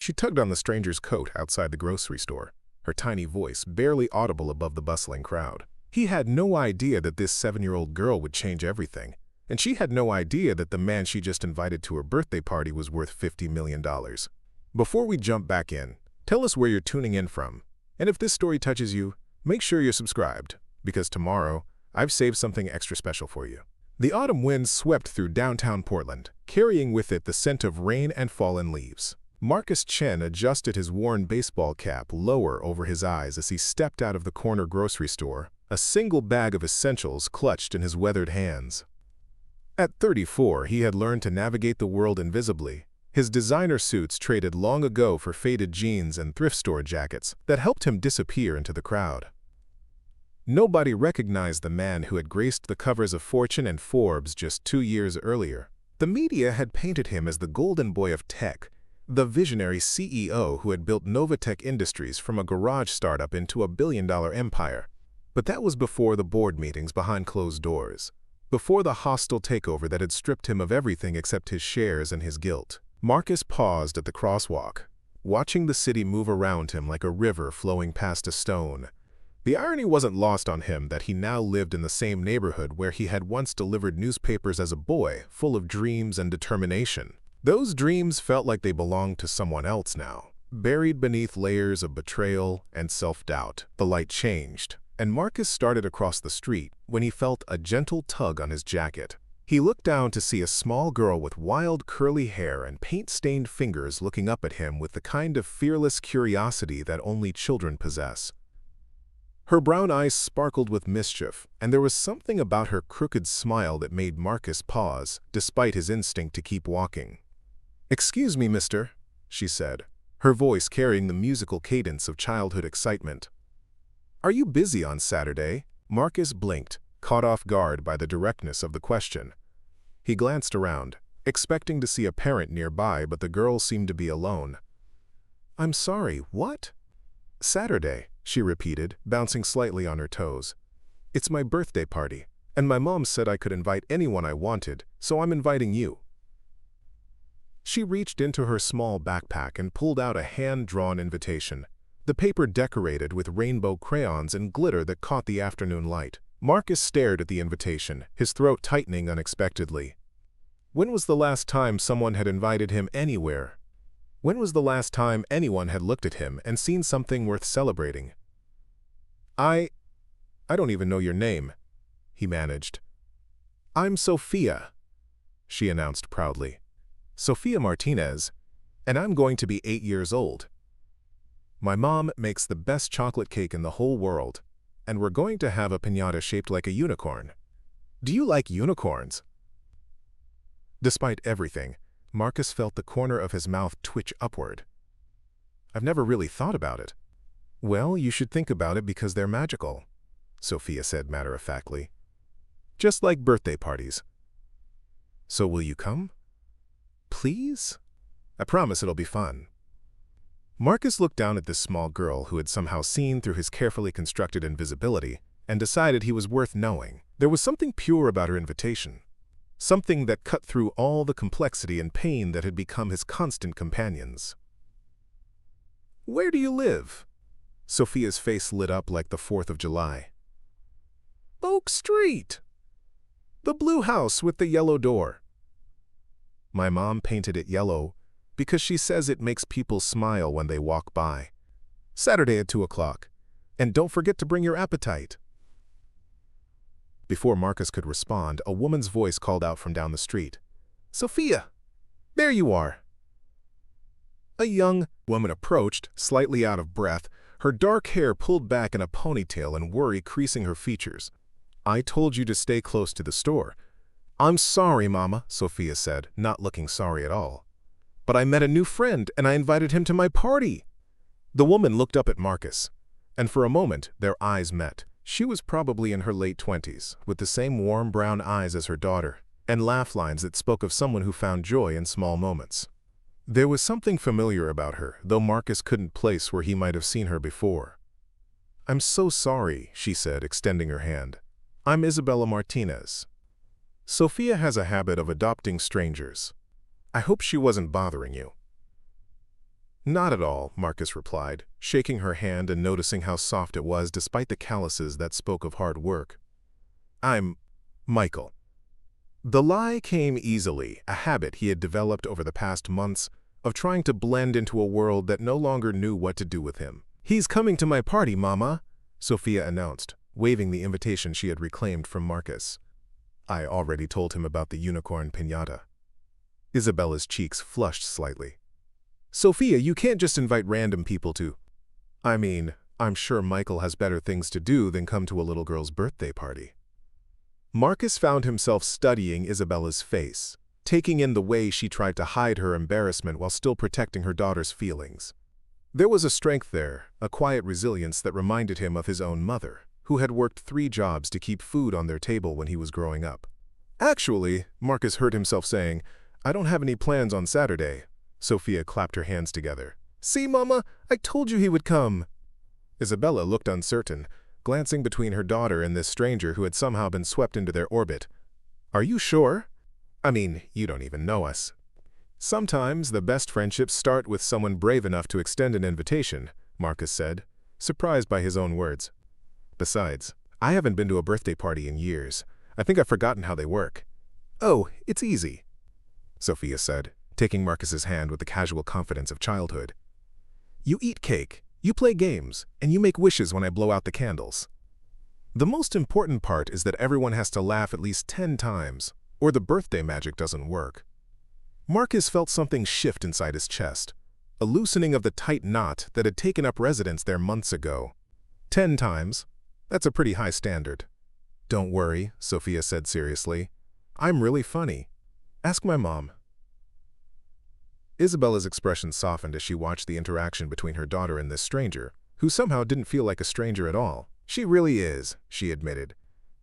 She tugged on the stranger's coat outside the grocery store, her tiny voice barely audible above the bustling crowd. He had no idea that this 7-year-old girl would change everything, and she had no idea that the man she just invited to her birthday party was worth $50 million. Before we jump back in, tell us where you're tuning in from, and if this story touches you, make sure you're subscribed, because tomorrow, I've saved something extra special for you. The autumn wind swept through downtown Portland, carrying with it the scent of rain and fallen leaves. Marcus Chen adjusted his worn baseball cap lower over his eyes as he stepped out of the corner grocery store, a single bag of essentials clutched in his weathered hands. At 34, he had learned to navigate the world invisibly. His designer suits traded long ago for faded jeans and thrift store jackets that helped him disappear into the crowd. Nobody recognized the man who had graced the covers of Fortune and Forbes just 2 years earlier. The media had painted him as the golden boy of tech, the visionary CEO who had built Novatech Industries from a garage startup into a billion-dollar empire. But that was before the board meetings behind closed doors, before the hostile takeover that had stripped him of everything except his shares and his guilt. Marcus paused at the crosswalk, watching the city move around him like a river flowing past a stone. The irony wasn't lost on him that he now lived in the same neighborhood where he had once delivered newspapers as a boy, full of dreams and determination. Those dreams felt like they belonged to someone else now, buried beneath layers of betrayal and self-doubt. The light changed, and Marcus started across the street when he felt a gentle tug on his jacket. He looked down to see a small girl with wild curly hair and paint-stained fingers looking up at him with the kind of fearless curiosity that only children possess. Her brown eyes sparkled with mischief, and there was something about her crooked smile that made Marcus pause, despite his instinct to keep walking. "Excuse me, mister," she said, her voice carrying the musical cadence of childhood excitement. "Are you busy on Saturday?" Marcus blinked, caught off guard by the directness of the question. He glanced around, expecting to see a parent nearby, but the girl seemed to be alone. "I'm sorry, what?" "Saturday," she repeated, bouncing slightly on her toes. "It's my birthday party, and my mom said I could invite anyone I wanted, so I'm inviting you." She reached into her small backpack and pulled out a hand-drawn invitation, the paper decorated with rainbow crayons and glitter that caught the afternoon light. Marcus stared at the invitation, his throat tightening unexpectedly. When was the last time someone had invited him anywhere? When was the last time anyone had looked at him and seen something worth celebrating? I don't even know your name," he managed. "I'm Sophia," she announced proudly. "Sophia Martinez, and I'm going to be 8 years old. My mom makes the best chocolate cake in the whole world, and we're going to have a piñata shaped like a unicorn. Do you like unicorns?" Despite everything, Marcus felt the corner of his mouth twitch upward. "I've never really thought about it." "Well, you should think about it because they're magical," Sophia said matter-of-factly. "Just like birthday parties." "So will you come? Please? I promise it'll be fun." Marcus looked down at this small girl who had somehow seen through his carefully constructed invisibility and decided he was worth knowing. There was something pure about her invitation, something that cut through all the complexity and pain that had become his constant companions. "Where do you live?" Sophia's face lit up like the 4th of July. "Oak Street. The blue house with the yellow door." "My mom painted it yellow because she says it makes people smile when they walk by. Saturday at 2 o'clock. And don't forget to bring your appetite." Before Marcus could respond, a woman's voice called out from down the street. "Sophia, there you are." A young woman approached, slightly out of breath, her dark hair pulled back in a ponytail and worry creasing her features. "I told you to stay close to the store." "I'm sorry, Mama," Sophia said, not looking sorry at all. "But I met a new friend and I invited him to my party." The woman looked up at Marcus, and for a moment their eyes met. She was probably in her late 20s, with the same warm brown eyes as her daughter, and laugh lines that spoke of someone who found joy in small moments. There was something familiar about her, though Marcus couldn't place where he might have seen her before. "I'm so sorry," she said, extending her hand. "I'm Isabella Martinez." Sophia has a habit of adopting strangers. I hope she wasn't bothering you. Not at all, Marcus replied, shaking her hand and noticing how soft it was despite the calluses that spoke of hard work. I'm Michael. The lie came easily, a habit he had developed over the past months of trying to blend into a world that no longer knew what to do with him. He's coming to my party, Mama, Sophia announced, waving the invitation she had reclaimed from Marcus. I already told him about the unicorn piñata. Isabella's cheeks flushed slightly. Sophia, you can't just invite random people to… I mean, I'm sure Michael has better things to do than come to a little girl's birthday party. Marcus found himself studying Isabella's face, taking in the way she tried to hide her embarrassment while still protecting her daughter's feelings. There was a strength there, a quiet resilience that reminded him of his own mother, who had worked 3 jobs to keep food on their table when he was growing up. Actually, Marcus heard himself saying, I don't have any plans on Saturday. Sophia clapped her hands together. See, Mama, I told you he would come. Isabella looked uncertain, glancing between her daughter and this stranger who had somehow been swept into their orbit. Are you sure? I mean, you don't even know us. Sometimes the best friendships start with someone brave enough to extend an invitation, Marcus said, surprised by his own words. Besides, I haven't been to a birthday party in years. I think I've forgotten how they work. Oh, it's easy, Sophia said, taking Marcus's hand with the casual confidence of childhood. You eat cake, you play games, and you make wishes when I blow out the candles. The most important part is that everyone has to laugh at least 10 times, or the birthday magic doesn't work. Marcus felt something shift inside his chest, a loosening of the tight knot that had taken up residence there months ago. 10 times? That's a pretty high standard. Don't worry, Sophia said seriously. I'm really funny. Ask my mom. Isabella's expression softened as she watched the interaction between her daughter and this stranger, who somehow didn't feel like a stranger at all. She really is, she admitted.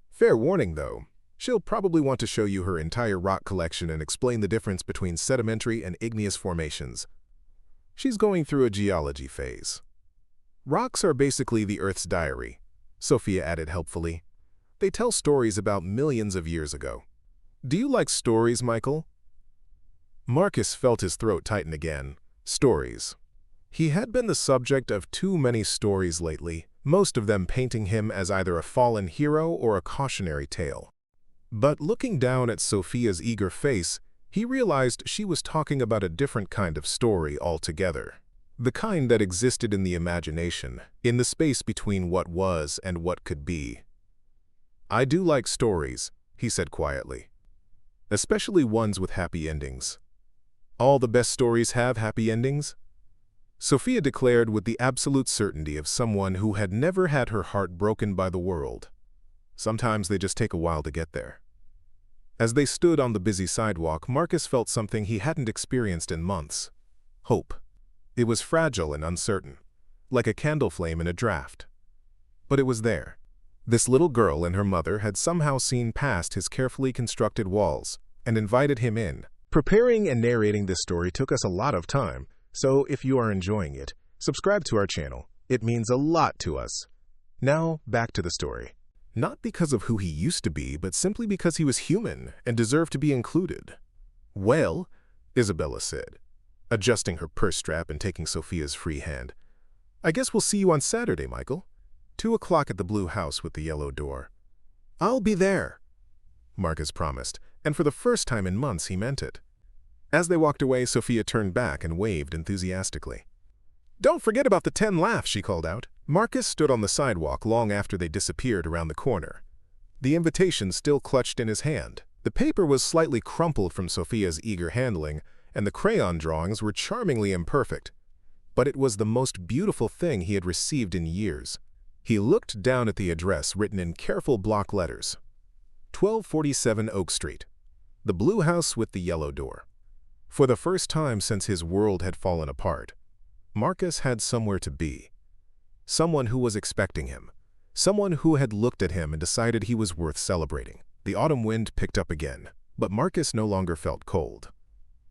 Fair warning, though. She'll probably want to show you her entire rock collection and explain the difference between sedimentary and igneous formations. She's going through a geology phase. Rocks are basically the Earth's diary, Sophia added helpfully. They tell stories about millions of years ago. Do you like stories, Michael? Marcus felt his throat tighten again. Stories. He had been the subject of too many stories lately, most of them painting him as either a fallen hero or a cautionary tale. But looking down at Sophia's eager face, he realized she was talking about a different kind of story altogether. The kind that existed in the imagination, in the space between what was and what could be. I do like stories, he said quietly. Especially ones with happy endings. All the best stories have happy endings? Sophia declared with the absolute certainty of someone who had never had her heart broken by the world. Sometimes they just take a while to get there. As they stood on the busy sidewalk, Marcus felt something he hadn't experienced in months. Hope. It was fragile and uncertain, like a candle flame in a draft. But it was there. This little girl and her mother had somehow seen past his carefully constructed walls and invited him in. Preparing and narrating this story took us a lot of time, so if you are enjoying it, subscribe to our channel. It means a lot to us. Now, back to the story. Not because of who he used to be, but simply because he was human and deserved to be included. Well, Isabella said, adjusting her purse strap and taking Sophia's free hand. I guess we'll see you on Saturday, Michael. 2 o'clock at the blue house with the yellow door. I'll be there, Marcus promised, and for the first time in months he meant it. As they walked away, Sophia turned back and waved enthusiastically. Don't forget about the 10 laughs, she called out. Marcus stood on the sidewalk long after they disappeared around the corner. The invitation still clutched in his hand. The paper was slightly crumpled from Sophia's eager handling, and the crayon drawings were charmingly imperfect. But it was the most beautiful thing he had received in years. He looked down at the address written in careful block letters. 1247 Oak Street. The blue house with the yellow door. For the first time since his world had fallen apart, Marcus had somewhere to be. Someone who was expecting him. Someone who had looked at him and decided he was worth celebrating. The autumn wind picked up again, but Marcus no longer felt cold.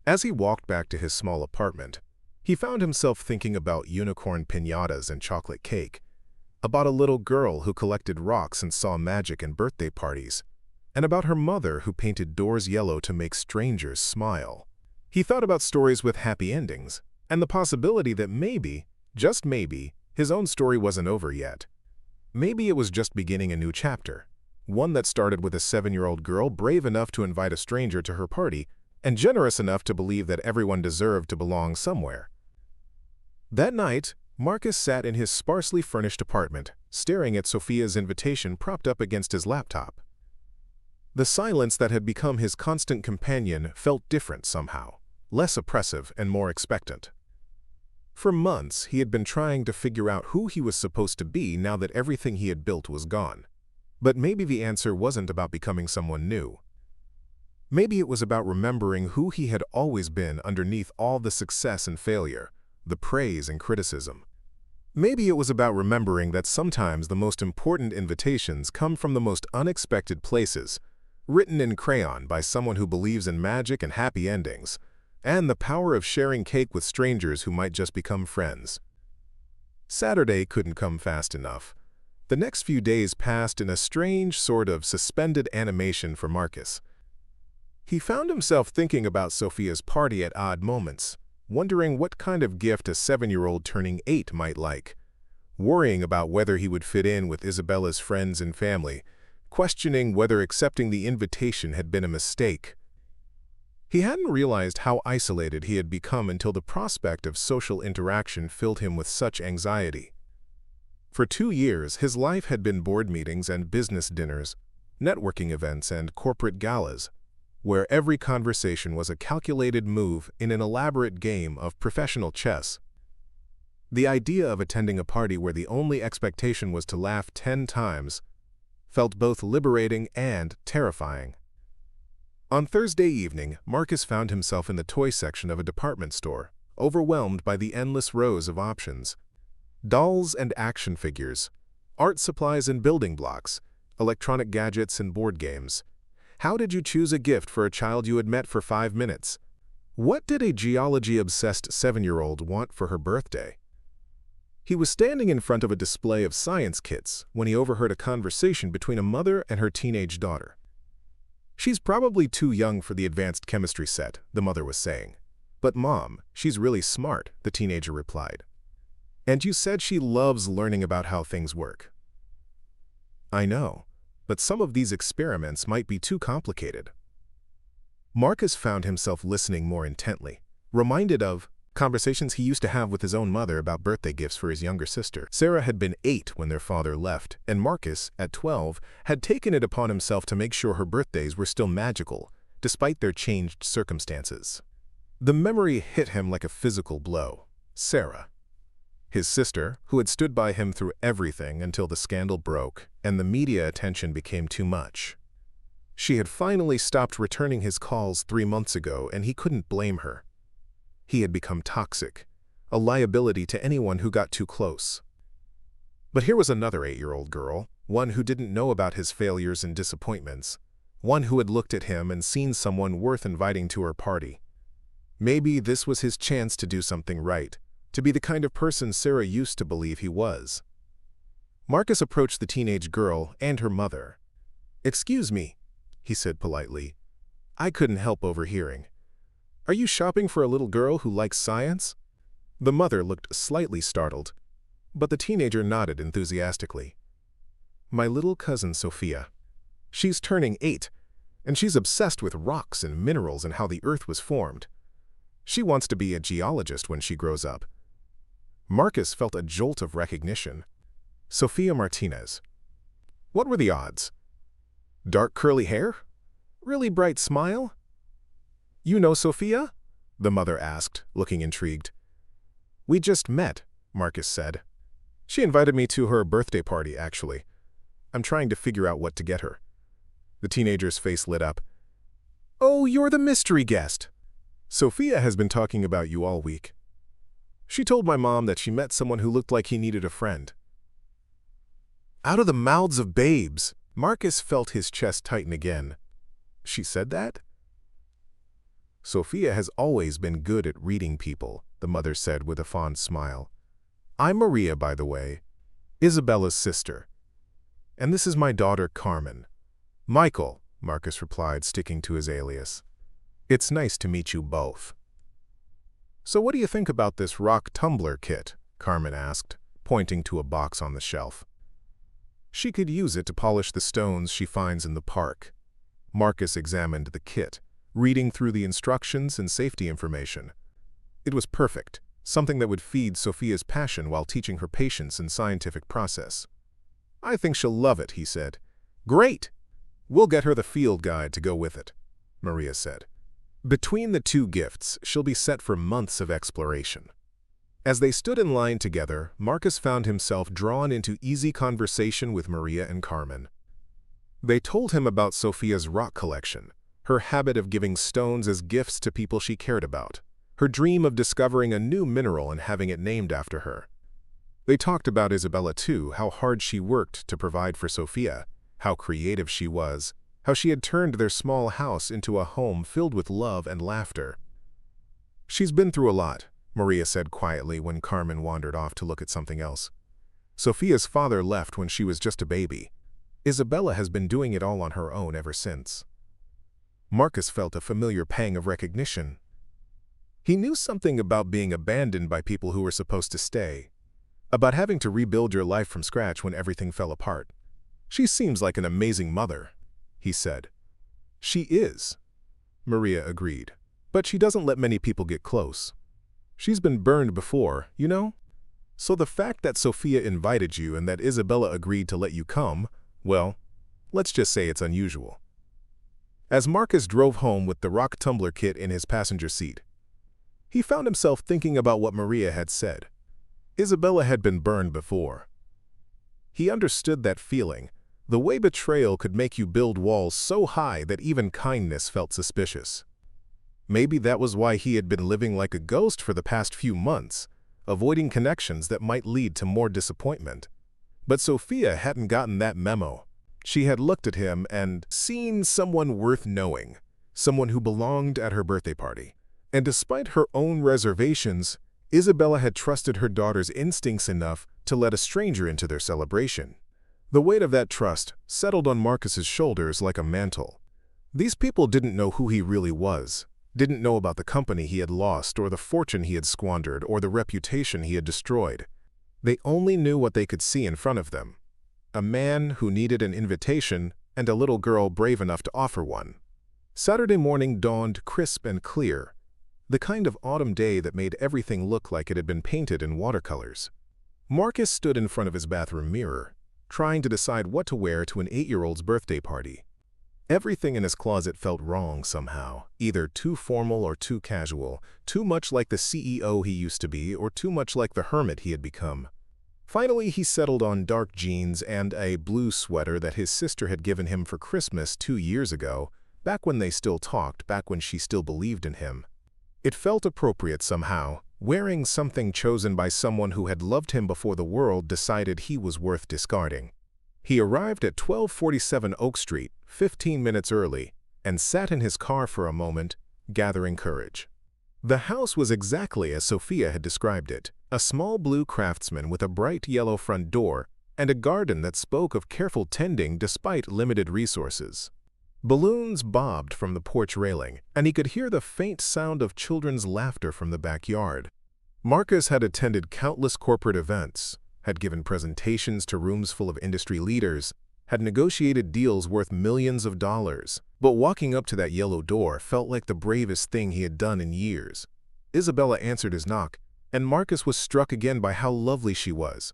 As he walked back to his small apartment, he found himself thinking about unicorn piñatas and chocolate cake, about a little girl who collected rocks and saw magic in birthday parties, and about her mother who painted doors yellow to make strangers smile. He thought about stories with happy endings, and the possibility that maybe, just maybe, his own story wasn't over yet. Maybe it was just beginning a new chapter, one that started with a 7-year-old girl brave enough to invite a stranger to her party and generous enough to believe that everyone deserved to belong somewhere. That night, Marcus sat in his sparsely furnished apartment, staring at Sophia's invitation propped up against his laptop. The silence that had become his constant companion felt different somehow, less oppressive and more expectant. For months, he had been trying to figure out who he was supposed to be now that everything he had built was gone. But maybe the answer wasn't about becoming someone new. Maybe it was about remembering who he had always been underneath all the success and failure, the praise and criticism. Maybe it was about remembering that sometimes the most important invitations come from the most unexpected places, written in crayon by someone who believes in magic and happy endings, and the power of sharing cake with strangers who might just become friends. Saturday couldn't come fast enough. The next few days passed in a strange sort of suspended animation for Marcus. He found himself thinking about Sophia's party at odd moments, wondering what kind of gift a 7-year-old turning 8 might like, worrying about whether he would fit in with Isabella's friends and family, questioning whether accepting the invitation had been a mistake. He hadn't realized how isolated he had become until the prospect of social interaction filled him with such anxiety. For 2 years, his life had been board meetings and business dinners, networking events and corporate galas, where every conversation was a calculated move in an elaborate game of professional chess. The idea of attending a party where the only expectation was to laugh 10 times felt both liberating and terrifying. On Thursday evening, Marcus found himself in the toy section of a department store, overwhelmed by the endless rows of options. Dolls and action figures, art supplies and building blocks, electronic gadgets and board games. How did you choose a gift for a child you had met for 5 minutes? What did a geology-obsessed 7-year-old want for her birthday? He was standing in front of a display of science kits when he overheard a conversation between a mother and her teenage daughter. "She's probably too young for the advanced chemistry set," the mother was saying. "But Mom, she's really smart," the teenager replied. "And you said she loves learning about how things work." "I know. But some of these experiments might be too complicated." Marcus found himself listening more intently, reminded of conversations he used to have with his own mother about birthday gifts for his younger sister. Sarah had been 8 when their father left, and Marcus, at 12, had taken it upon himself to make sure her birthdays were still magical, despite their changed circumstances. The memory hit him like a physical blow. Sarah, his sister, who had stood by him through everything until the scandal broke and the media attention became too much. She had finally stopped returning his calls 3 months ago, and he couldn't blame her. He had become toxic, a liability to anyone who got too close. But here was another 8-year-old girl, one who didn't know about his failures and disappointments, one who had looked at him and seen someone worth inviting to her party. Maybe this was his chance to do something right, to be the kind of person Sarah used to believe he was. Marcus approached the teenage girl and her mother. "Excuse me," he said politely. "I couldn't help overhearing. Are you shopping for a little girl who likes science?" The mother looked slightly startled, but the teenager nodded enthusiastically. "My little cousin Sophia. She's turning 8, and she's obsessed with rocks and minerals and how the earth was formed. She wants to be a geologist when she grows up." Marcus felt a jolt of recognition. Sophia Martinez. What were the odds? Dark curly hair? Really bright smile? "You know Sophia?" the mother asked, looking intrigued. "We just met," Marcus said. "She invited me to her birthday party, actually. I'm trying to figure out what to get her." The teenager's face lit up. "Oh, you're the mystery guest. Sophia has been talking about you all week. She told my mom that she met someone who looked like he needed a friend." Out of the mouths of babes, Marcus felt his chest tighten again. She said that? "Sophia has always been good at reading people," the mother said with a fond smile. "I'm Maria, by the way, Isabella's sister. And this is my daughter, Carmen." "Michael," Marcus replied, sticking to his alias. "It's nice to meet you both." "So what do you think about this rock tumbler kit?" Carmen asked, pointing to a box on the shelf. "She could use it to polish the stones she finds in the park." Marcus examined the kit, reading through the instructions and safety information. It was perfect, something that would feed Sophia's passion while teaching her patience and scientific process. "I think she'll love it," he said. "Great! We'll get her the field guide to go with it," Maria said. Between the two gifts, she'll be set for months of exploration. As they stood in line together, Marcus found himself drawn into easy conversation with Maria and Carmen. They told him about Sophia's rock collection, her habit of giving stones as gifts to people she cared about, her dream of discovering a new mineral and having it named after her. They talked about Isabella too, how hard she worked to provide for Sophia, how creative she was, how she had turned their small house into a home filled with love and laughter. "She's been through a lot," Maria said quietly when Carmen wandered off to look at something else. "Sophia's father left when she was just a baby. Isabella has been doing it all on her own ever since." Marcus felt a familiar pang of recognition. He knew something about being abandoned by people who were supposed to stay, about having to rebuild your life from scratch when everything fell apart. "She seems like an amazing mother," he said. "She is," Maria agreed, "but she doesn't let many people get close. She's been burned before, you know? So the fact that Sophia invited you and that Isabella agreed to let you come, well, let's just say it's unusual." As Marcus drove home with the rock tumbler kit in his passenger seat, he found himself thinking about what Maria had said. Isabella had been burned before. He understood that feeling, the way betrayal could make you build walls so high that even kindness felt suspicious. Maybe that was why he had been living like a ghost for the past few months, avoiding connections that might lead to more disappointment. But Sophia hadn't gotten that memo. She had looked at him and seen someone worth knowing, someone who belonged at her birthday party. And despite her own reservations, Isabella had trusted her daughter's instincts enough to let a stranger into their celebration. The weight of that trust settled on Marcus's shoulders like a mantle. These people didn't know who he really was, didn't know about the company he had lost or the fortune he had squandered or the reputation he had destroyed. They only knew what they could see in front of them. A man who needed an invitation and a little girl brave enough to offer one. Saturday morning dawned crisp and clear, the kind of autumn day that made everything look like it had been painted in watercolors. Marcus stood in front of his bathroom mirror, trying to decide what to wear to an 8-year-old's birthday party. Everything in his closet felt wrong somehow, either too formal or too casual, too much like the CEO he used to be or too much like the hermit he had become. Finally, he settled on dark jeans and a blue sweater that his sister had given him for Christmas 2 years ago, back when they still talked, back when she still believed in him. It felt appropriate somehow, wearing something chosen by someone who had loved him before the world decided he was worth discarding. He arrived at 1247 Oak Street, 15 minutes early, and sat in his car for a moment, gathering courage. The house was exactly as Sophia had described it, a small blue craftsman with a bright yellow front door and a garden that spoke of careful tending despite limited resources. Balloons bobbed from the porch railing, and he could hear the faint sound of children's laughter from the backyard. Marcus had attended countless corporate events, had given presentations to rooms full of industry leaders, had negotiated deals worth millions of dollars, but walking up to that yellow door felt like the bravest thing he had done in years. Isabella answered his knock, and Marcus was struck again by how lovely she was.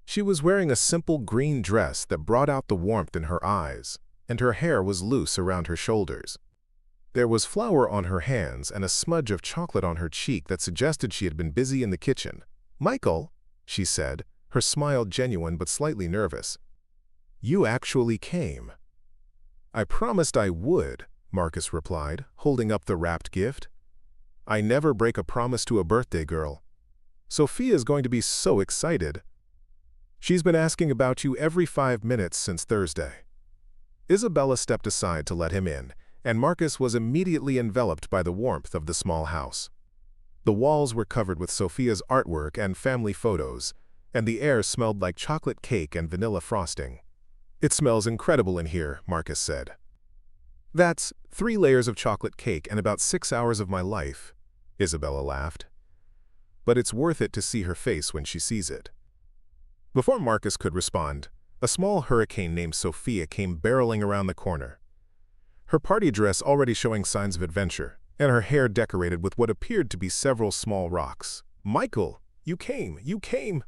She was wearing a simple green dress that brought out the warmth in her eyes, and her hair was loose around her shoulders. There was flour on her hands and a smudge of chocolate on her cheek that suggested she had been busy in the kitchen. "Michael," she said, her smile genuine but slightly nervous. "You actually came." "I promised I would," Marcus replied, holding up the wrapped gift. "I never break a promise to a birthday girl. Sophia's going to be so excited. She's been asking about you every 5 minutes since Thursday." Isabella stepped aside to let him in, and Marcus was immediately enveloped by the warmth of the small house. The walls were covered with Sophia's artwork and family photos, and the air smelled like chocolate cake and vanilla frosting. "It smells incredible in here," Marcus said. "That's 3 layers of chocolate cake and about 6 hours of my life," Isabella laughed. but it's worth it to see her face when she sees it. Before Marcus could respond, a small hurricane named Sophia came barreling around the corner. Her party dress already showing signs of adventure, and her hair decorated with what appeared to be several small rocks. "Michael, you came, you came!"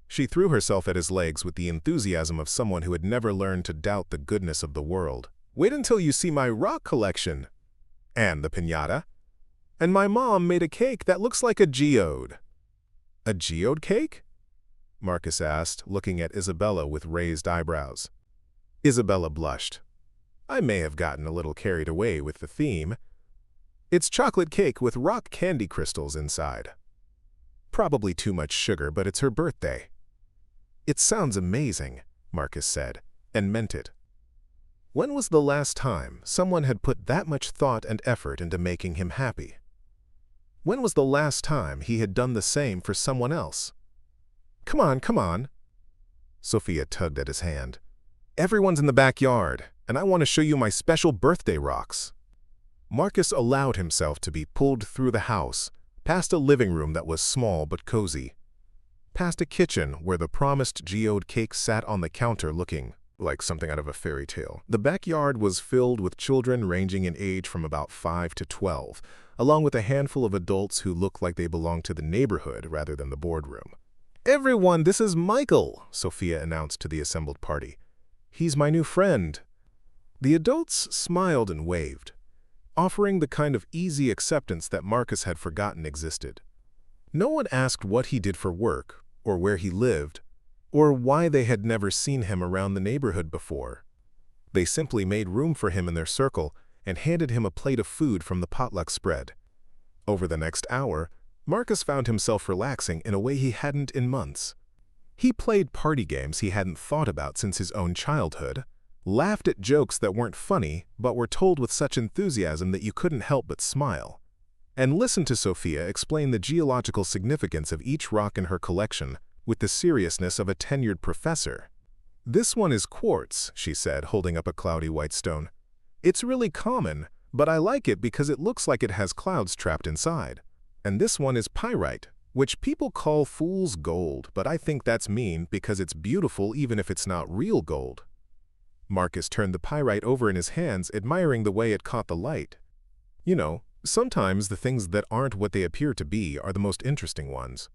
She threw herself at his legs with the enthusiasm of someone who had never learned to doubt the goodness of the world. "Wait until you see my rock collection! And the piñata. And my mom made a cake that looks like a geode." "A geode cake?" Marcus asked, looking at Isabella with raised eyebrows. Isabella blushed. "I may have gotten a little carried away with the theme. It's chocolate cake with rock candy crystals inside. Probably too much sugar, but it's her birthday." "It sounds amazing," Marcus said, and meant it. When was the last time someone had put that much thought and effort into making him happy? When was the last time he had done the same for someone else? "Come on, come on." Sophia tugged at his hand. "Everyone's in the backyard, and I want to show you my special birthday rocks." Marcus allowed himself to be pulled through the house, past a living room that was small but cozy, past a kitchen where the promised geode cake sat on the counter looking like something out of a fairy tale. The backyard was filled with children ranging in age from about 5 to 12, along with a handful of adults who looked like they belonged to the neighborhood rather than the boardroom. "Everyone, this is Michael," Sophia announced to the assembled party. "He's my new friend." The adults smiled and waved, offering the kind of easy acceptance that Marcus had forgotten existed. No one asked what he did for work, or where he lived, or why they had never seen him around the neighborhood before. They simply made room for him in their circle and handed him a plate of food from the potluck spread. Over the next hour, Marcus found himself relaxing in a way he hadn't in months. He played party games he hadn't thought about since his own childhood, laughed at jokes that weren't funny but were told with such enthusiasm that you couldn't help but smile, and listened to Sophia explain the geological significance of each rock in her collection with the seriousness of a tenured professor. "This one is quartz," she said, holding up a cloudy white stone. "It's really common, but I like it because it looks like it has clouds trapped inside. And this one is pyrite, which people call fool's gold, but I think that's mean because it's beautiful even if it's not real gold." Marcus turned the pyrite over in his hands, admiring the way it caught the light. You know, sometimes the things that aren't what they appear to be are the most interesting ones.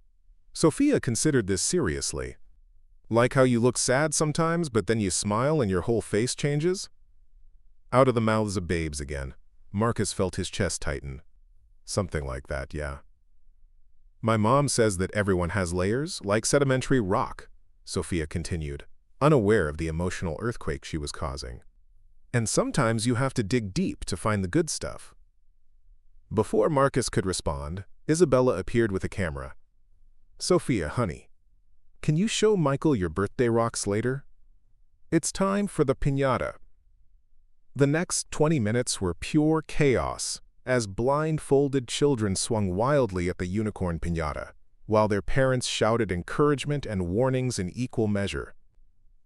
Sophia considered this seriously. "Like how you look sad sometimes, but then you smile and your whole face changes?" Out of the mouths of babes again, Marcus felt his chest tighten. "Something like that, yeah." "My mom says that everyone has layers, like sedimentary rock," Sophia continued, unaware of the emotional earthquake she was causing. "And sometimes you have to dig deep to find the good stuff." Before Marcus could respond, Isabella appeared with a camera. "Sophia, honey, can you show Michael your birthday rocks later? It's time for the piñata." The next 20 minutes were pure chaos, as blindfolded children swung wildly at the unicorn piñata, while their parents shouted encouragement and warnings in equal measure.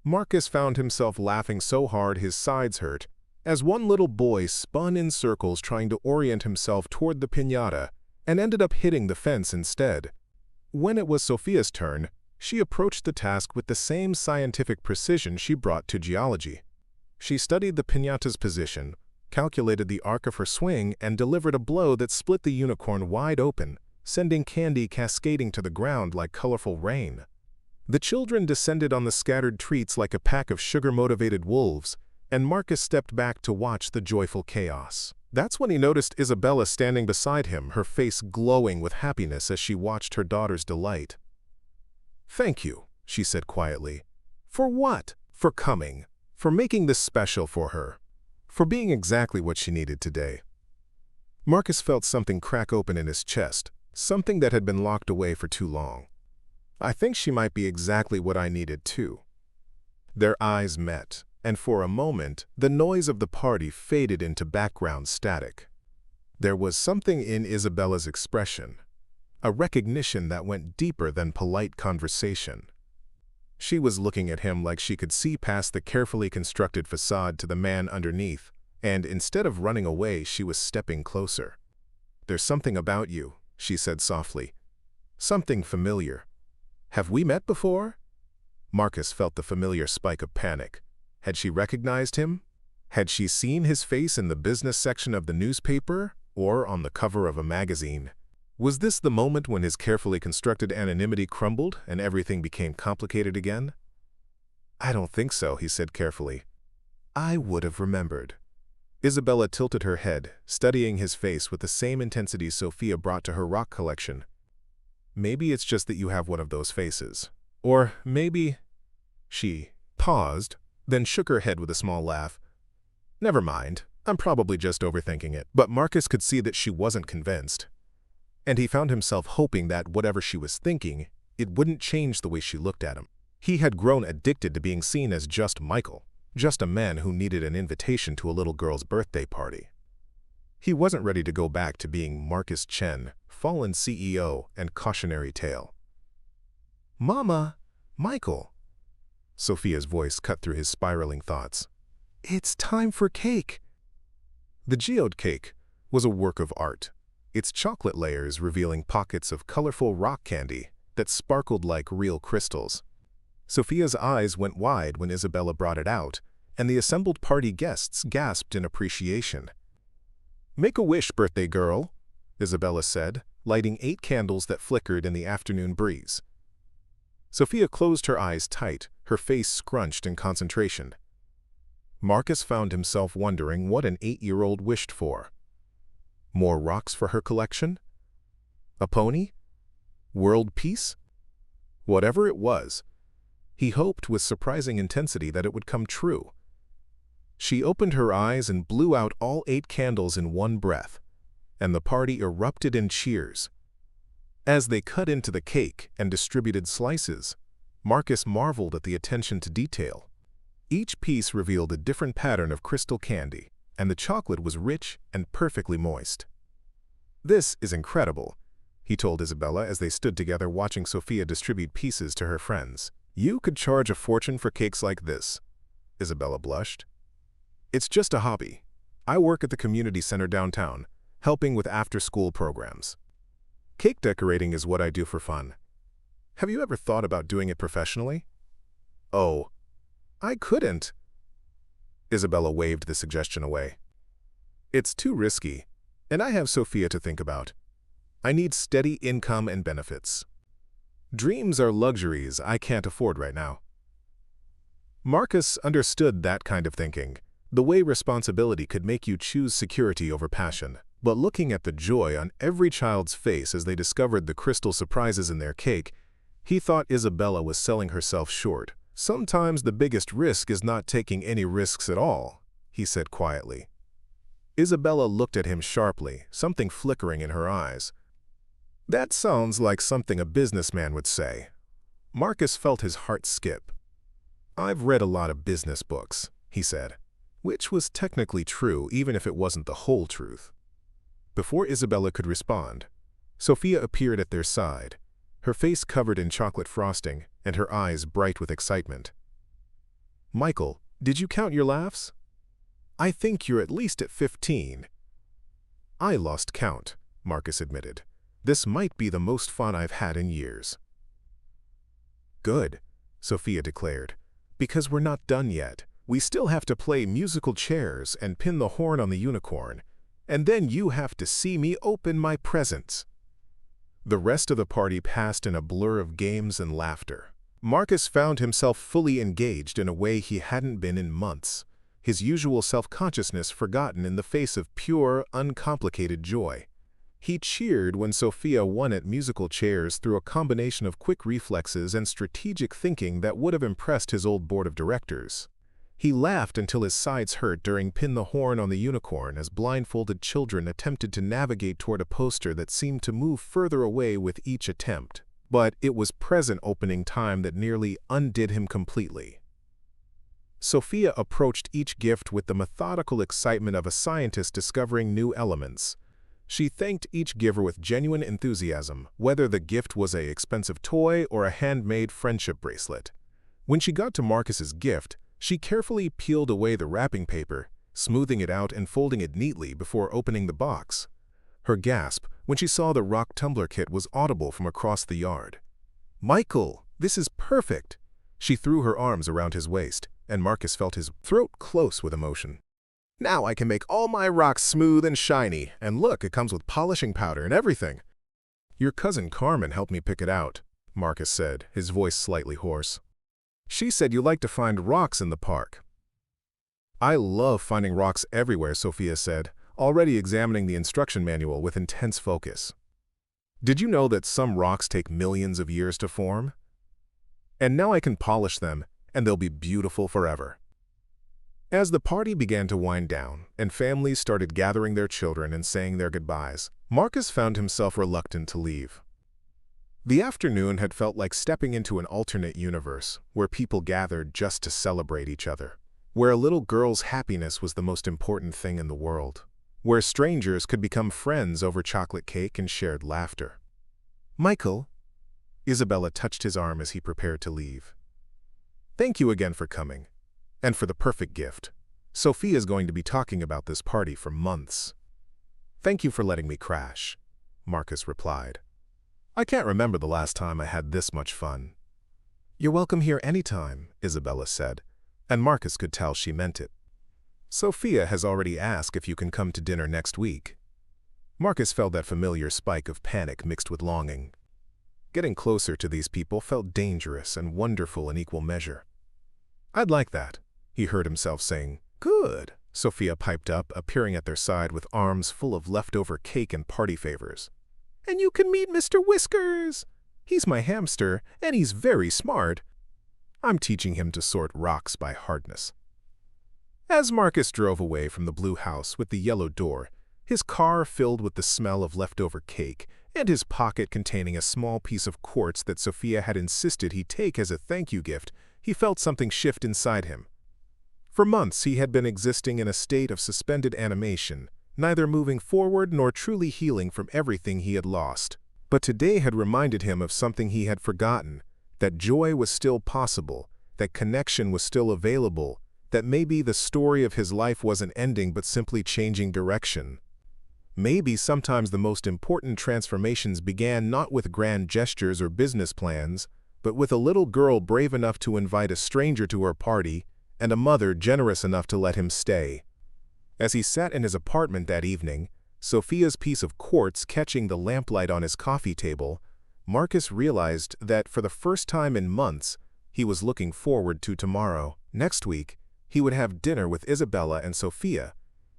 Marcus found himself laughing so hard his sides hurt, as one little boy spun in circles trying to orient himself toward the piñata and ended up hitting the fence instead. When it was Sophia's turn, she approached the task with the same scientific precision she brought to geology. She studied the piñata's position, calculated the arc of her swing, and delivered a blow that split the unicorn wide open, sending candy cascading to the ground like colorful rain. The children descended on the scattered treats like a pack of sugar-motivated wolves, and Marcus stepped back to watch the joyful chaos. That's when he noticed Isabella standing beside him, her face glowing with happiness as she watched her daughter's delight. "Thank you," she said quietly. "For what? For coming. For making this special for her. For being exactly what she needed today." Marcus felt something crack open in his chest, something that had been locked away for too long. "I think she might be exactly what I needed too." Their eyes met, and for a moment, the noise of the party faded into background static. There was something in Isabella's expression, a recognition that went deeper than polite conversation. She was looking at him like she could see past the carefully constructed facade to the man underneath, and instead of running away, she was stepping closer. "There's something about you," she said softly. Something familiar. Have we met before? Marcus felt the familiar spike of panic. Had she recognized him? Had she seen his face in the business section of the newspaper or on the cover of a magazine? Was this the moment when his carefully constructed anonymity crumbled and everything became complicated again? I don't think so, he said carefully. I would have remembered. Isabella tilted her head, studying his face with the same intensity Sophia brought to her rock collection. Maybe it's just that you have one of those faces. Or maybe... She paused, then shook her head with a small laugh. Never mind, I'm probably just overthinking it. But Marcus could see that she wasn't convinced. And he found himself hoping that whatever she was thinking, it wouldn't change the way she looked at him. He had grown addicted to being seen as just Michael, just a man who needed an invitation to a little girl's birthday party. He wasn't ready to go back to being Marcus Chen, fallen CEO and cautionary tale. Mama, Michael. Sophia's voice cut through his spiraling thoughts. It's time for cake. The geode cake was a work of art, its chocolate layers revealing pockets of colorful rock candy that sparkled like real crystals. Sophia's eyes went wide when Isabella brought it out, and the assembled party guests gasped in appreciation. Make a wish, birthday girl, Isabella said, lighting 8 candles that flickered in the afternoon breeze. Sophia closed her eyes tight, her face scrunched in concentration. Marcus found himself wondering what an 8-year-old wished for. More rocks for her collection? A pony? World peace? Whatever it was, he hoped with surprising intensity that it would come true. She opened her eyes and blew out all 8 candles in one breath, and the party erupted in cheers. As they cut into the cake and distributed slices, Marcus marveled at the attention to detail. Each piece revealed a different pattern of crystal candy, and the chocolate was rich and perfectly moist. This is incredible, he told Isabella as they stood together watching Sophia distribute pieces to her friends. You could charge a fortune for cakes like this. Isabella blushed. It's just a hobby. I work at the community center downtown, helping with after-school programs. Cake decorating is what I do for fun. Have you ever thought about doing it professionally? Oh, I couldn't. Isabella waved the suggestion away. It's too risky, and I have Sophia to think about. I need steady income and benefits. Dreams are luxuries I can't afford right now. Marcus understood that kind of thinking, the way responsibility could make you choose security over passion. But looking at the joy on every child's face as they discovered the crystal surprises in their cake, he thought Isabella was selling herself short. Sometimes the biggest risk is not taking any risks at all, he said quietly. Isabella looked at him sharply, something flickering in her eyes. That sounds like something a businessman would say. Marcus felt his heart skip. I've read a lot of business books, he said, which was technically true even if it wasn't the whole truth. Before Isabella could respond, Sophia appeared at their side, her face covered in chocolate frosting and her eyes bright with excitement. Michael, did you count your laughs? I think you're at least at 15. I lost count, Marcus admitted. This might be the most fun I've had in years. Good, Sophia declared, because we're not done yet. We still have to play musical chairs and pin the horn on the unicorn, and then you have to see me open my presents. The rest of the party passed in a blur of games and laughter. Marcus found himself fully engaged in a way he hadn't been in months, his usual self-consciousness forgotten in the face of pure, uncomplicated joy. He cheered when Sophia won at musical chairs through a combination of quick reflexes and strategic thinking that would have impressed his old board of directors. He laughed until his sides hurt during Pin the Horn on the Unicorn as blindfolded children attempted to navigate toward a poster that seemed to move further away with each attempt. But it was present opening time that nearly undid him completely. Sophia approached each gift with the methodical excitement of a scientist discovering new elements. She thanked each giver with genuine enthusiasm, whether the gift was an expensive toy or a handmade friendship bracelet. When she got to Marcus's gift, she carefully peeled away the wrapping paper, smoothing it out and folding it neatly before opening the box. Her gasp when she saw the rock tumbler kit was audible from across the yard. "Michael, this is perfect!" She threw her arms around his waist, and Marcus felt his throat close with emotion. "Now I can make all my rocks smooth and shiny, and look, it comes with polishing powder and everything." "Your cousin Carmen helped me pick it out," Marcus said, his voice slightly hoarse. "She said you like to find rocks in the park." "I love finding rocks everywhere," Sophia said, already examining the instruction manual with intense focus. "Did you know that some rocks take millions of years to form? And now I can polish them, and they'll be beautiful forever." As the party began to wind down, and families started gathering their children and saying their goodbyes, Marcus found himself reluctant to leave. The afternoon had felt like stepping into an alternate universe, where people gathered just to celebrate each other, where a little girl's happiness was the most important thing in the world, where strangers could become friends over chocolate cake and shared laughter. "Michael," Isabella touched his arm as he prepared to leave. "Thank you again for coming, and for the perfect gift. Sophia's going to be talking about this party for months." "Thank you for letting me crash," Marcus replied. "I can't remember the last time I had this much fun." "You're welcome here anytime," Isabella said, and Marcus could tell she meant it. "Sophia has already asked if you can come to dinner next week." Marcus felt that familiar spike of panic mixed with longing. Getting closer to these people felt dangerous and wonderful in equal measure. "I'd like that," he heard himself saying. "Good," Sophia piped up, appearing at their side with arms full of leftover cake and party favors. "And you can meet Mr. Whiskers. He's my hamster, and he's very smart. I'm teaching him to sort rocks by hardness." As Marcus drove away from the blue house with the yellow door, his car filled with the smell of leftover cake, and his pocket containing a small piece of quartz that Sophia had insisted he take as a thank-you gift, he felt something shift inside him. For months he had been existing in a state of suspended animation, neither moving forward nor truly healing from everything he had lost. But today had reminded him of something he had forgotten, that joy was still possible, that connection was still available, that maybe the story of his life wasn't ending but simply changing direction. Maybe sometimes the most important transformations began not with grand gestures or business plans, but with a little girl brave enough to invite a stranger to her party, and a mother generous enough to let him stay. As he sat in his apartment that evening, Sophia's piece of quartz catching the lamplight on his coffee table, Marcus realized that for the first time in months, he was looking forward to tomorrow. Next week, he would have dinner with Isabella and Sophia.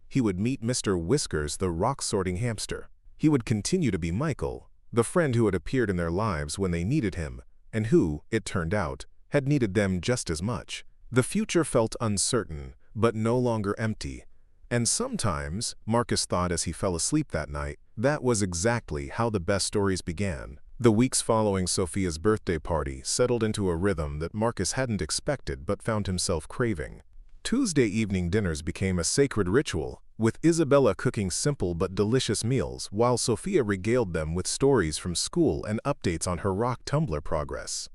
He would meet Mr. Whiskers, the rock-sorting hamster. He would continue to be Michael, the friend who had appeared in their lives when they needed him, and who, it turned out, had needed them just as much. The future felt uncertain, but no longer empty. And sometimes, Marcus thought as he fell asleep that night, that was exactly how the best stories began. The weeks following Sophia's birthday party settled into a rhythm that Marcus hadn't expected but found himself craving. Tuesday evening dinners became a sacred ritual, with Isabella cooking simple but delicious meals while Sophia regaled them with stories from school and updates on her rock tumbler progress.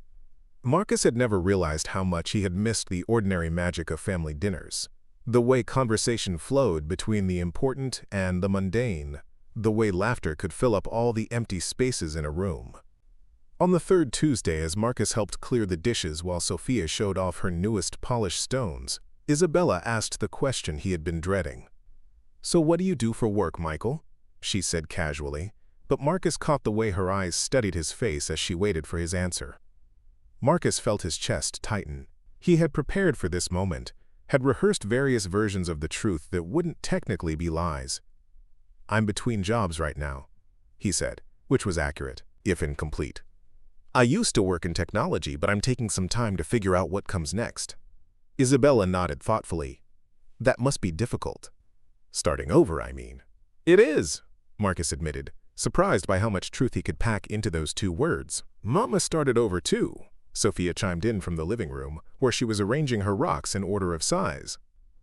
Marcus had never realized how much he had missed the ordinary magic of family dinners. The way conversation flowed between the important and the mundane. The way laughter could fill up all the empty spaces in a room. On the third Tuesday, as Marcus helped clear the dishes while Sophia showed off her newest polished stones, Isabella asked the question he had been dreading. "So what do you do for work, Michael?" she said casually, but Marcus caught the way her eyes studied his face as she waited for his answer. Marcus felt his chest tighten. He had prepared for this moment, had rehearsed various versions of the truth that wouldn't technically be lies. "I'm between jobs right now," he said, which was accurate, if incomplete. "I used to work in technology, but I'm taking some time to figure out what comes next." Isabella nodded thoughtfully. "That must be difficult." "Starting over, I mean." "It is," Marcus admitted, surprised by how much truth he could pack into those two words. "Mama started over too," Sophia chimed in from the living room, where she was arranging her rocks in order of size.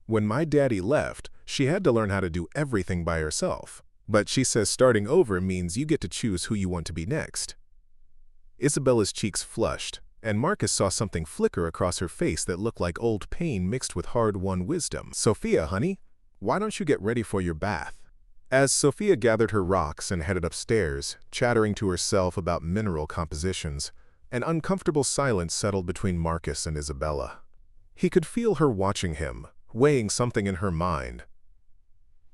"When my daddy left, she had to learn how to do everything by herself. But she says starting over means you get to choose who you want to be next." Isabella's cheeks flushed, and Marcus saw something flicker across her face that looked like old pain mixed with hard-won wisdom. "Sophia, honey, why don't you get ready for your bath?" As Sophia gathered her rocks and headed upstairs, chattering to herself about mineral compositions, an uncomfortable silence settled between Marcus and Isabella. He could feel her watching him, weighing something in her mind.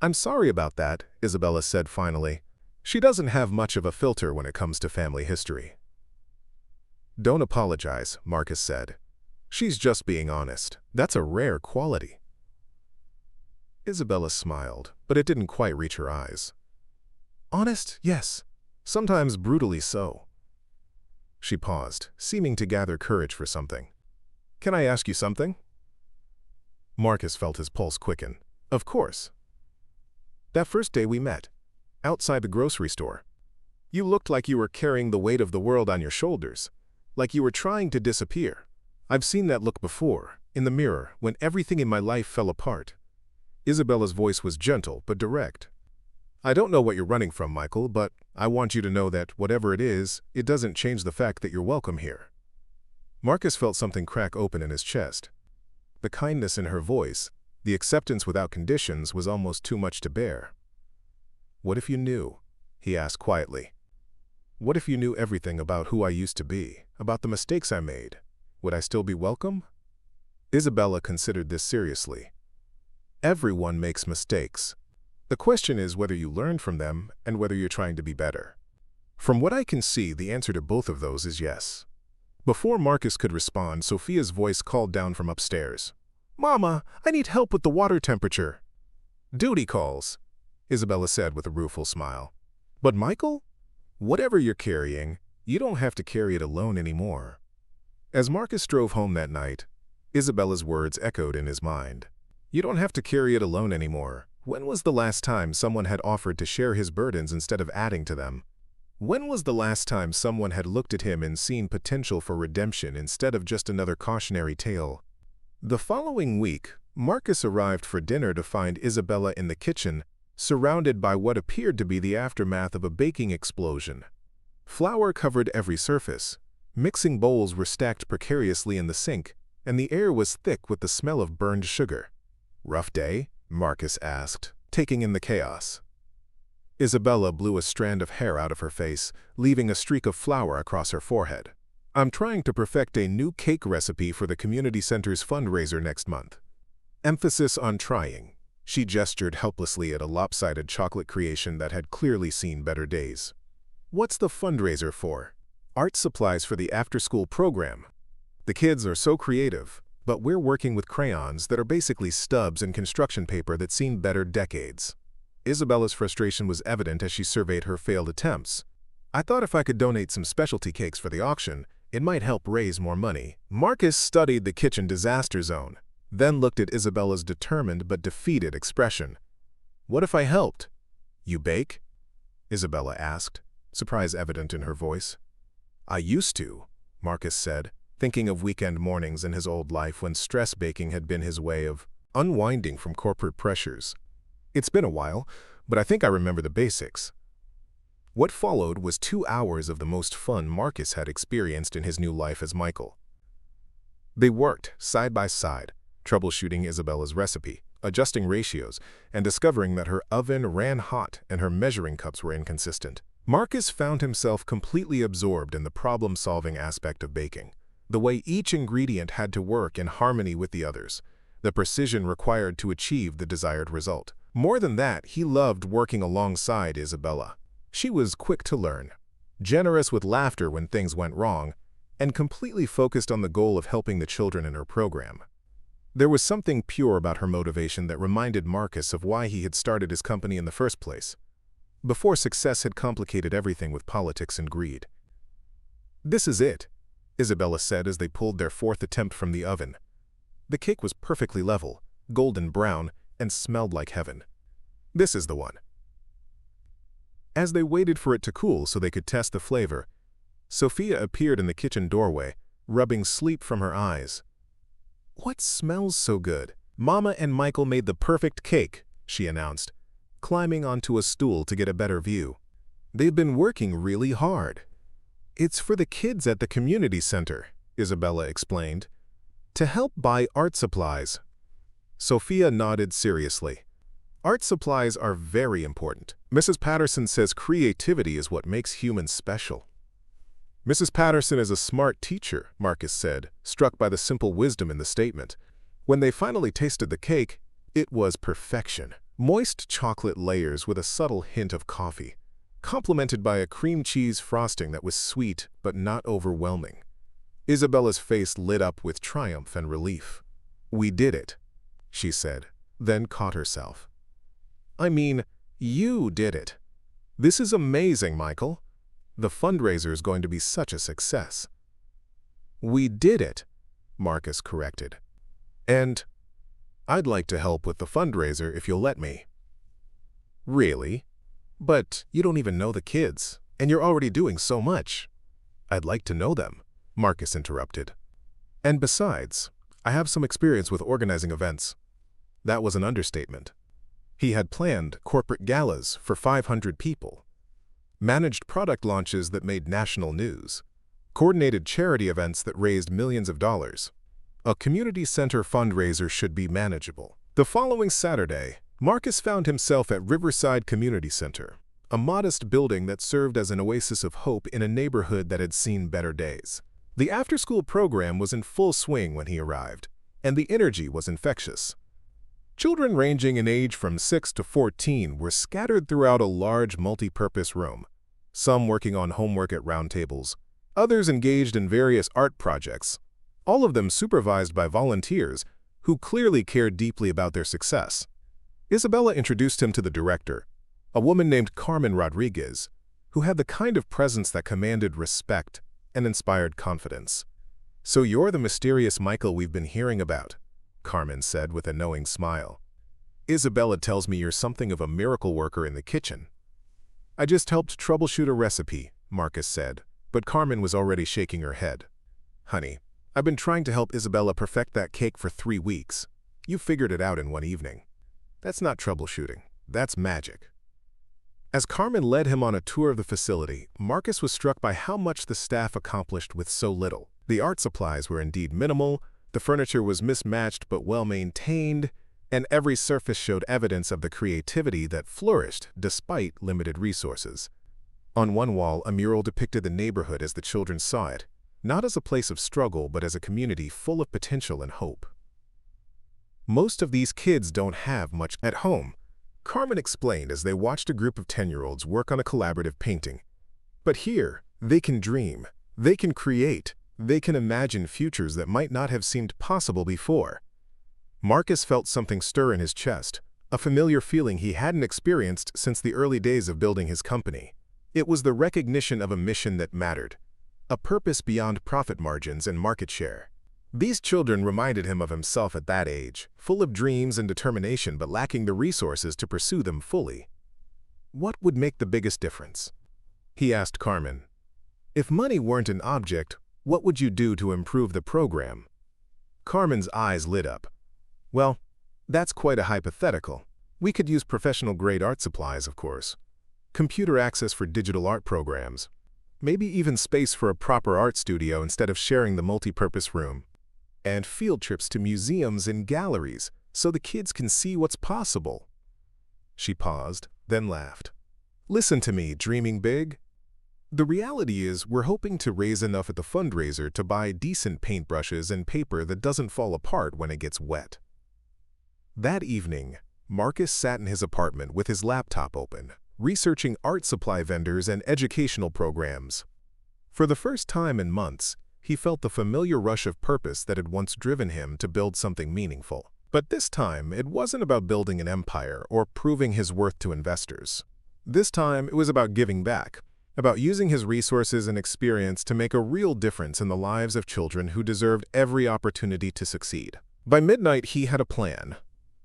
"I'm sorry about that," Isabella said finally. "She doesn't have much of a filter when it comes to family history." "Don't apologize," Marcus said. "She's just being honest. That's a rare quality." Isabella smiled, but it didn't quite reach her eyes. "Honest, yes. Sometimes brutally so." She paused, seeming to gather courage for something. "Can I ask you something?" Marcus felt his pulse quicken. "Of course." "That first day we met, outside the grocery store, you looked like you were carrying the weight of the world on your shoulders, like you were trying to disappear. I've seen that look before, in the mirror, when everything in my life fell apart." Isabella's voice was gentle but direct. "I don't know what you're running from, Michael, but I want you to know that whatever it is, it doesn't change the fact that you're welcome here." Marcus felt something crack open in his chest. The kindness in her voice, the acceptance without conditions, was almost too much to bear. "What if you knew?" he asked quietly. "What if you knew everything about who I used to be, about the mistakes I made? Would I still be welcome?" Isabella considered this seriously. Everyone makes mistakes. The question is whether you learn from them and whether you're trying to be better. From what I can see, the answer to both of those is yes. Before Marcus could respond, Sophia's voice called down from upstairs. "Mama, I need help with the water temperature." "Duty calls," Isabella said with a rueful smile. "But Michael, whatever you're carrying, you don't have to carry it alone anymore." As Marcus drove home that night, Isabella's words echoed in his mind. You don't have to carry it alone anymore. When was the last time someone had offered to share his burdens instead of adding to them? When was the last time someone had looked at him and seen potential for redemption instead of just another cautionary tale? The following week, Marcus arrived for dinner to find Isabella in the kitchen, surrounded by what appeared to be the aftermath of a baking explosion. Flour covered every surface. Mixing bowls were stacked precariously in the sink, and the air was thick with the smell of burned sugar. "Rough day?" Marcus asked, taking in the chaos. Isabella blew a strand of hair out of her face, leaving a streak of flour across her forehead. "I'm trying to perfect a new cake recipe for the community center's fundraiser next month." Emphasis on trying. She gestured helplessly at a lopsided chocolate creation that had clearly seen better days. "What's the fundraiser for?" "Art supplies for the after-school program. The kids are so creative, but we're working with crayons that are basically stubs and construction paper that's seen better decades." Isabella's frustration was evident as she surveyed her failed attempts. "I thought if I could donate some specialty cakes for the auction, it might help raise more money." Marcus studied the kitchen disaster zone, then looked at Isabella's determined but defeated expression. "What if I helped?" "You bake?" Isabella asked, surprise evident in her voice. "I used to," Marcus said, thinking of weekend mornings in his old life when stress baking had been his way of unwinding from corporate pressures. "It's been a while, but I think I remember the basics." What followed was 2 hours of the most fun Marcus had experienced in his new life as Michael. They worked side by side, troubleshooting Isabella's recipe, adjusting ratios, and discovering that her oven ran hot and her measuring cups were inconsistent. Marcus found himself completely absorbed in the problem-solving aspect of baking. The way each ingredient had to work in harmony with the others, the precision required to achieve the desired result. More than that, he loved working alongside Isabella. She was quick to learn, generous with laughter when things went wrong, and completely focused on the goal of helping the children in her program. There was something pure about her motivation that reminded Marcus of why he had started his company in the first place, before success had complicated everything with politics and greed. "This is it," Isabella said as they pulled their fourth attempt from the oven. The cake was perfectly level, golden brown, and smelled like heaven. "This is the one." As they waited for it to cool so they could test the flavor, Sophia appeared in the kitchen doorway, rubbing sleep from her eyes. "What smells so good?" "Mama and Michael made the perfect cake," she announced, climbing onto a stool to get a better view. "They've been working really hard." "It's for the kids at the community center," Isabella explained, "to help buy art supplies." Sophia nodded seriously. Art supplies are very important. Mrs. Patterson says creativity is what makes humans special. Mrs. Patterson is a smart teacher, Marcus said, struck by the simple wisdom in the statement. When they finally tasted the cake, it was perfection. Moist chocolate layers with a subtle hint of coffee, complemented by a cream cheese frosting that was sweet but not overwhelming. Isabella's face lit up with triumph and relief. "We did it," she said, then caught herself. "I mean, you did it. This is amazing, Michael. The fundraiser is going to be such a success." "We did it," Marcus corrected. "And I'd like to help with the fundraiser if you'll let me." "Really? But you don't even know the kids, and you're already doing so much." "I'd like to know them," Marcus interrupted. "And besides, I have some experience with organizing events." That was an understatement. He had planned corporate galas for 500 people, managed product launches that made national news, coordinated charity events that raised millions of dollars. A community center fundraiser should be manageable. The following Saturday, Marcus found himself at Riverside Community Center, a modest building that served as an oasis of hope in a neighborhood that had seen better days. The after-school program was in full swing when he arrived, and the energy was infectious. Children ranging in age from 6 to 14 were scattered throughout a large multi-purpose room, some working on homework at round tables, others engaged in various art projects, all of them supervised by volunteers who clearly cared deeply about their success. Isabella introduced him to the director, a woman named Carmen Rodriguez, who had the kind of presence that commanded respect and inspired confidence. "So you're the mysterious Michael we've been hearing about," Carmen said with a knowing smile. "Isabella tells me you're something of a miracle worker in the kitchen." "I just helped troubleshoot a recipe," Marcus said, but Carmen was already shaking her head. "Honey, I've been trying to help Isabella perfect that cake for 3 weeks. You figured it out in one evening." "That's not troubleshooting. That's magic." As Carmen led him on a tour of the facility, Marcus was struck by how much the staff accomplished with so little. The art supplies were indeed minimal, the furniture was mismatched but well-maintained, and every surface showed evidence of the creativity that flourished despite limited resources. On one wall, a mural depicted the neighborhood as the children saw it, not as a place of struggle but as a community full of potential and hope. "Most of these kids don't have much at home," Carmen explained as they watched a group of 10-year-olds work on a collaborative painting. "But here, they can dream, they can create, they can imagine futures that might not have seemed possible before." Marcus felt something stir in his chest, a familiar feeling he hadn't experienced since the early days of building his company. It was the recognition of a mission that mattered, a purpose beyond profit margins and market share. These children reminded him of himself at that age, full of dreams and determination but lacking the resources to pursue them fully. "What would make the biggest difference?" he asked Carmen. "If money weren't an object, what would you do to improve the program?" Carmen's eyes lit up. "Well, that's quite a hypothetical. We could use professional-grade art supplies, of course. Computer access for digital art programs. Maybe even space for a proper art studio instead of sharing the multi-purpose room. And field trips to museums and galleries so the kids can see what's possible." She paused, then laughed. "Listen to me, dreaming big. The reality is we're hoping to raise enough at the fundraiser to buy decent paintbrushes and paper that doesn't fall apart when it gets wet." That evening, Marcus sat in his apartment with his laptop open, researching art supply vendors and educational programs. For the first time in months, he felt the familiar rush of purpose that had once driven him to build something meaningful. But this time, it wasn't about building an empire or proving his worth to investors. This time, it was about giving back, about using his resources and experience to make a real difference in the lives of children who deserved every opportunity to succeed. By midnight, he had a plan.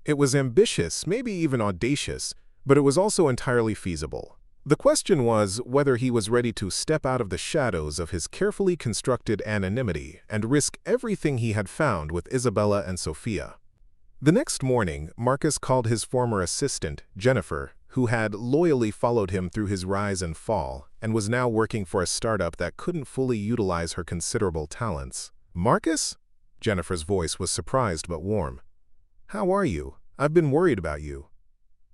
It was ambitious, maybe even audacious, but it was also entirely feasible. The question was whether he was ready to step out of the shadows of his carefully constructed anonymity and risk everything he had found with Isabella and Sophia. The next morning, Marcus called his former assistant, Jennifer, who had loyally followed him through his rise and fall and was now working for a startup that couldn't fully utilize her considerable talents. "Marcus?" Jennifer's voice was surprised but warm. "How are you? I've been worried about you."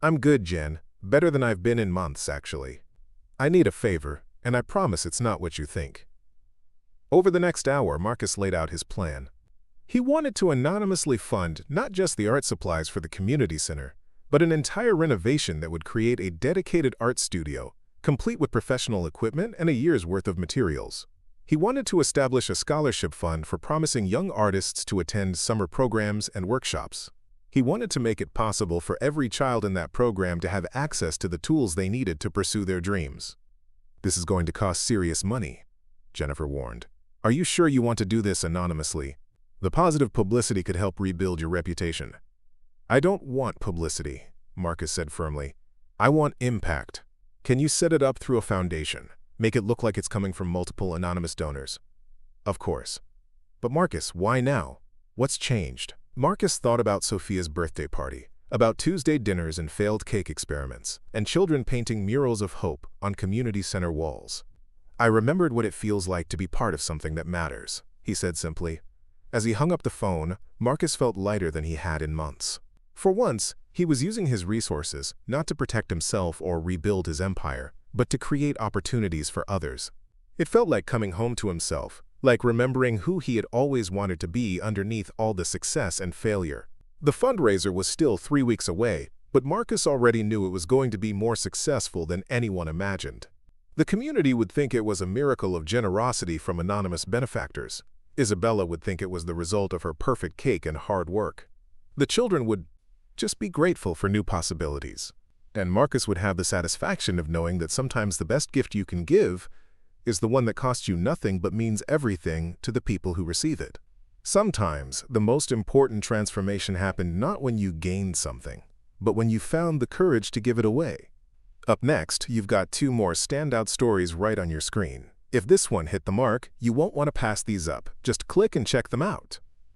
I'm good, Jen. Better than I've been in months, actually. I need a favor, and I promise it's not what you think. Over the next hour, Marcus laid out his plan. He wanted to anonymously fund not just the art supplies for the community center, but an entire renovation that would create a dedicated art studio, complete with professional equipment and a year's worth of materials. He wanted to establish a scholarship fund for promising young artists to attend summer programs and workshops. He wanted to make it possible for every child in that program to have access to the tools they needed to pursue their dreams. This is going to cost serious money, Jennifer warned. Are you sure you want to do this anonymously? The positive publicity could help rebuild your reputation. I don't want publicity, Marcus said firmly. I want impact. Can you set it up through a foundation? Make it look like it's coming from multiple anonymous donors? Of course. But Marcus, why now? What's changed? Marcus thought about Sophia's birthday party, about Tuesday dinners and failed cake experiments, and children painting murals of hope on community center walls. I remembered what it feels like to be part of something that matters, he said simply. As he hung up the phone, Marcus felt lighter than he had in months. For once, he was using his resources not to protect himself or rebuild his empire, but to create opportunities for others. It felt like coming home to himself, like remembering who he had always wanted to be underneath all the success and failure. The fundraiser was still 3 weeks away, but Marcus already knew it was going to be more successful than anyone imagined. The community would think it was a miracle of generosity from anonymous benefactors. Isabella would think it was the result of her perfect cake and hard work. The children would just be grateful for new possibilities. And Marcus would have the satisfaction of knowing that sometimes the best gift you can give is the one that costs you nothing but means everything to the people who receive it. Sometimes the most important transformation happened not when you gained something, but when you found the courage to give it away. Up next, you've got 2 more standout stories right on your screen. If this one hit the mark, you won't want to pass these up. Just click and check them out.